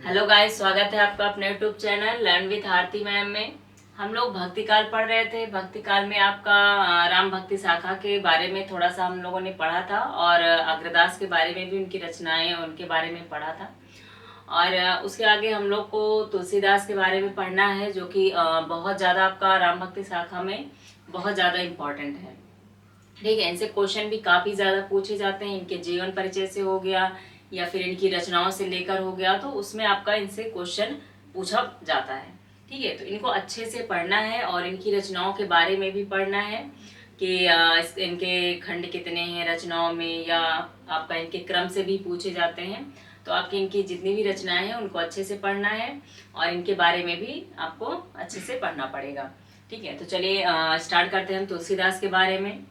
Hello guys, स्वागत है आपका अपने YouTube channel learn with Aarti ma'am में। हम लोग भक्ति काल पढ़ रहे थे। भक्ति काल में आपका राम भक्ति शाखा के बारे में थोड़ा सा हम लोगों ने पढ़ा था और अग्रदास के बारे में भी, उनकी रचनाएं और उनके बारे में पढ़ा था। और उसके आगे हम लोग को तुलसीदास के बारे में पढ़ना है, जो कि बहुत ज़्यादा आपका राम भक्ति शाखा में बहुत ज़्यादा इम्पोर्टेंट है। ठीक है, इनसे क्वेश्चन भी काफ़ी ज़्यादा पूछे जाते हैं। इनके जीवन परिचय से हो गया या फिर इनकी रचनाओं से लेकर हो गया, तो उसमें आपका इनसे क्वेश्चन पूछा जाता है। ठीक है, तो इनको अच्छे से पढ़ना है और इनकी रचनाओं के बारे में भी पढ़ना है कि इनके खंड कितने हैं रचनाओं में, या आपका इनके क्रम से भी पूछे जाते हैं। तो आपकी इनकी जितनी भी रचनाएं हैं उनको अच्छे से पढ़ना है और इनके बारे में भी आपको अच्छे से पढ़ना पड़ेगा। ठीक है, तो चलिए स्टार्ट करते हैं हम तुलसीदास के बारे में।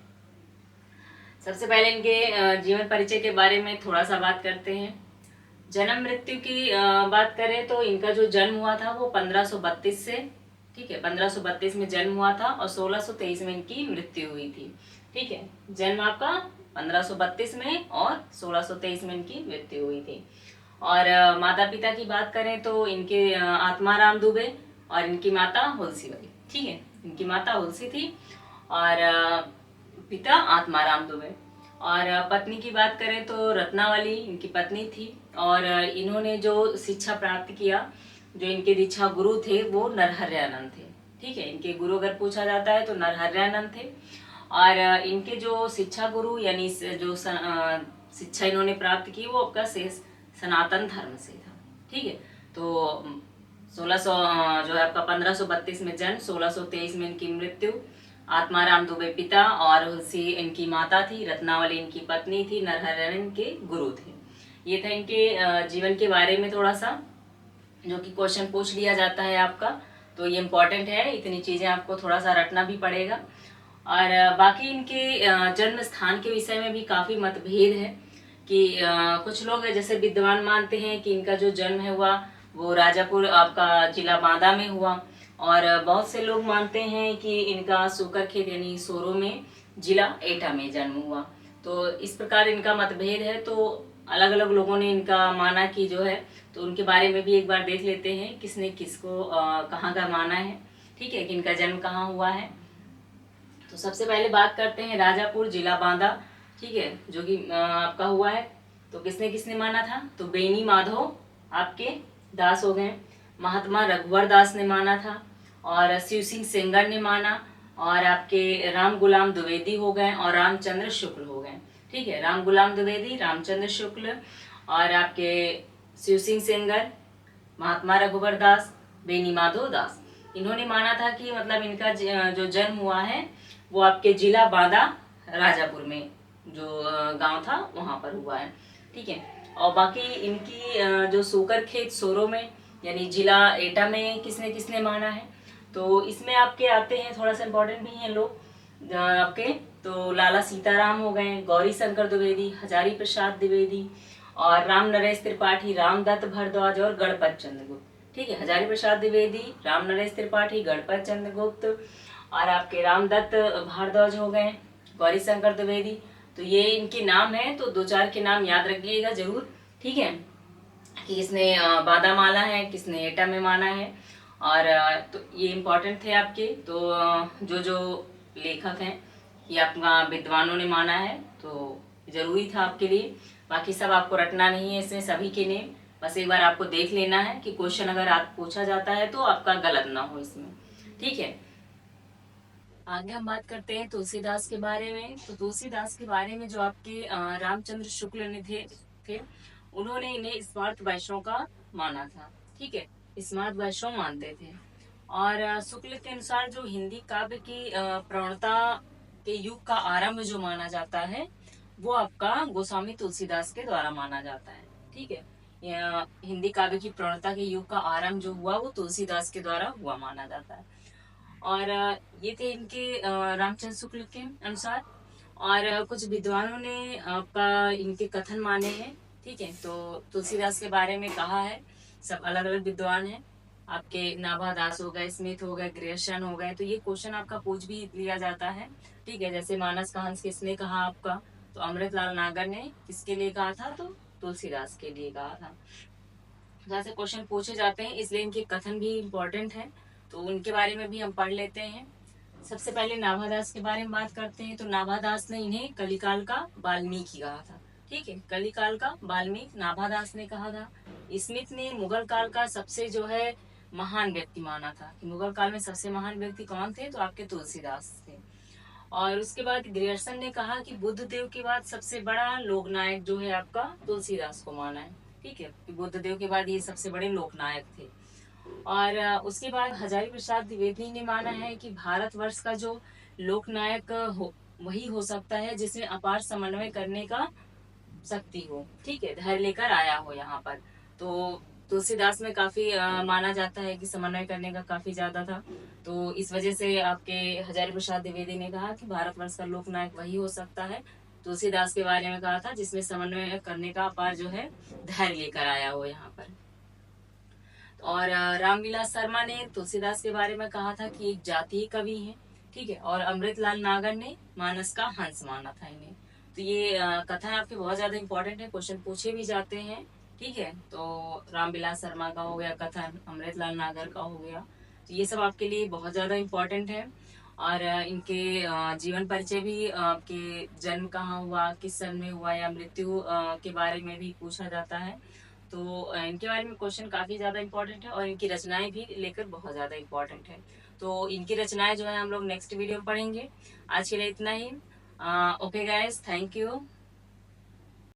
सबसे पहले इनके जीवन परिचय के बारे में थोड़ा सा बात करते हैं। जन्म मृत्यु की बात करें तो इनका जो जन्म हुआ था वो 1532 से, ठीक है, 1532 में जन्म हुआ था और 1623 में इनकी मृत्यु हुई थी। ठीक है, जन्म आपका 1532 में और 1623 में इनकी मृत्यु हुई थी। और माता पिता की बात करें तो इनके आत्माराम दुबे और इनकी माता हुलसी बाई। ठीक है, इनकी माता हुलसी थी और पिता आत्माराम दुबे। और पत्नी की बात करें तो रत्नावली इनकी पत्नी थी। और इन्होंने जो शिक्षा प्राप्त किया, जो इनके दीक्षा गुरु थे वो नरहर्यानंद थे। ठीक है, इनके गुरु अगर पूछा जाता है तो नरहर्यानंद थे। और इनके जो शिक्षा गुरु यानी जो शिक्षा इन्होंने प्राप्त की वो आपका सनातन धर्म से था। ठीक है, तो 1600 जो है आपका 1532 में जन्म, 1623 में इनकी मृत्यु। आत्माराम दुबे पिता और हुलसी इनकी माता थी, रत्नावली इनकी पत्नी थी, नरहरन इनके गुरु थे। ये था इनके जीवन के बारे में थोड़ा सा, जो कि क्वेश्चन पूछ लिया जाता है आपका, तो ये इम्पोर्टेंट है। इतनी चीज़ें आपको थोड़ा सा रटना भी पड़ेगा। और बाकी इनके जन्म स्थान के विषय में भी काफ़ी मतभेद है कि कुछ लोग जैसे विद्वान मानते हैं कि इनका जो जन्म है हुआ वो राजापुर आपका जिला बांदा में हुआ, और बहुत से लोग मानते हैं कि इनका सूकरखेत यानी सोरो में जिला एटा में जन्म हुआ। तो इस प्रकार इनका मतभेद है। तो अलग अलग लोगों ने इनका माना कि जो है, तो उनके बारे में भी एक बार देख लेते हैं किसने किसको कहाँ का माना है। ठीक है, कि इनका जन्म कहाँ हुआ है। तो सबसे पहले बात करते हैं राजापुर जिला बांदा। ठीक है, जो कि आपका हुआ है। तो किसने किसने माना था, तो बेनी माधव आपके दास हो गए, महात्मा रघुवर दास ने माना था, और शिव सिंह सेंगर ने माना, और आपके राम गुलाम द्विवेदी हो गए और रामचंद्र शुक्ल हो गए। ठीक है, राम गुलाम द्विवेदी, रामचंद्र शुक्ल और आपके शिव सिंह सेंगर, महात्मा रघुवर दास, बेनी माधव दास, इन्होंने माना था कि मतलब इनका जो जन्म हुआ है वो आपके जिला बांदा राजापुर में जो गांव था वहां पर हुआ है। ठीक है, और बाकी इनकी जो सूकर खेत सोरो में यानी जिला एटा में किसने किसने माना है, तो इसमें आपके आते हैं, थोड़ा सा इम्पोर्टेंट भी हैं लोग आपके। तो लाला सीताराम हो गए, गौरी शंकर द्विवेदी, हजारी प्रसाद द्विवेदी, और राम नरेश त्रिपाठी, रामदत्त भारद्वाज और गणपत चंद्र गुप्त। ठीक है, हजारी प्रसाद द्विवेदी, राम नरेश त्रिपाठी, गणपत चंद्र गुप्त और आपके रामदत्त भारद्वाज हो गए, गौरी शंकर द्विवेदी। तो ये इनके नाम है, तो दो चार के नाम याद रखिएगा जरूर। ठीक है, कि किसने बादा माना है, किसने एटा में माना है। और तो ये इम्पोर्टेंट थे आपके। तो जो जो लेखक हैं ये आपका विद्वानों ने माना है, तो जरूरी था आपके लिए। बाकी सब आपको रटना नहीं है इसमें, सभी के नेम बस एक बार आपको देख लेना है कि क्वेश्चन अगर आप पूछा जाता है तो आपका गलत ना हो इसमें। ठीक है, आगे हम बात करते हैं तुलसीदास के बारे में। तो तुलसीदास के बारे में जो आपके रामचंद्र शुक्ल ने थे, उन्होंने इन्हें स्मार्त वैष्णव का माना था। ठीक है, स्मार्त वैष्णव मानते थे। और शुक्ल के अनुसार जो हिंदी काव्य की प्रवणता के युग का आरंभ जो माना जाता है वो आपका गोस्वामी तुलसीदास के द्वारा माना जाता है। ठीक है, हिंदी काव्य की प्रवणता के युग का आरंभ जो हुआ वो तुलसीदास के द्वारा हुआ माना जाता है। और ये थे इनके रामचंद्र शुक्ल के अनुसार। और कुछ विद्वानों ने आपका इनके कथन माने हैं। ठीक है, तो तुलसीदास के बारे में कहा है, सब अलग अलग विद्वान हैं आपके, नाभा दास हो गए, स्मिथ हो गए, ग्रेशन हो गए। तो ये क्वेश्चन आपका पूछ भी लिया जाता है। ठीक है, जैसे मानस का हंस किसने कहा आपका, तो अमृतलाल नागर ने किसके लिए कहा था, तो तुलसीदास के लिए कहा था। जहाँ से क्वेश्चन पूछे जाते हैं, इसलिए इनके कथन भी इम्पोर्टेंट है, तो उनके बारे में भी हम पढ़ लेते हैं। सबसे पहले नाभादास के बारे में बात करते हैं। तो नाभादास ने इन्हें कलिकाल का वाल्मीकि कहा था। ठीक है, कलिकाल का वाल्मीकि नाभादास ने कहा था। स्मिथ ने मुगल काल का सबसे जो है महान व्यक्ति माना था कि मुगल काल में सबसे महान व्यक्ति कौन थे, तो आपके तुलसीदास थे। और उसके बाद ग्रियर्सन ने कहा कि बुद्ध देव के बाद सबसे बड़ा लोकनायक जो है आपका तुलसीदास को माना है। ठीक है, कि बुद्ध देव के बाद ये सबसे बड़े लोकनायक थे। और उसके बाद हजारी प्रसाद द्विवेदी ने माना है कि भारतवर्ष का जो लोकनायक वही हो सकता है जिसमें अपार समन्वय करने का शक्ति हो। ठीक है, धैर्य लेकर आया हो यहाँ पर। तो तुलसीदास में काफी माना जाता है कि समन्वय करने का काफी ज्यादा था। तो इस वजह से आपके हजारी प्रसाद द्विवेदी ने कहा कि भारतवर्ष का लोकनायक वही हो सकता है, तुलसीदास के बारे में कहा था जिसमें समन्वय करने का अपार जो है धैर्य लेकर आया हो यहाँ पर। और रामविलास शर्मा ने तुलसीदास के बारे में कहा था कि एक जातीय कवि है। ठीक है, और अमृतलाल नागर ने मानस का हंस माना था इन्हें। तो ये कथन आपके बहुत ज्यादा इंपॉर्टेंट है, क्वेश्चन पूछे भी जाते हैं। ठीक है, तो रामविलास शर्मा का हो गया कथन, अमृतलाल नागर का हो गया, तो ये सब आपके लिए बहुत ज्यादा इंपॉर्टेंट है। और इनके जीवन परिचय भी, आपके जन्म कहाँ हुआ, किस सन में हुआ, या मृत्यु के बारे में भी पूछा जाता है। तो इनके बारे में क्वेश्चन काफी ज्यादा इंपॉर्टेंट है, और इनकी रचनाएं भी लेकर बहुत ज्यादा इंपॉर्टेंट है। तो इनकी रचनाएं जो है हम लोग नेक्स्ट वीडियो में पढ़ेंगे। आज के लिए इतना ही। Okay guys, thank you.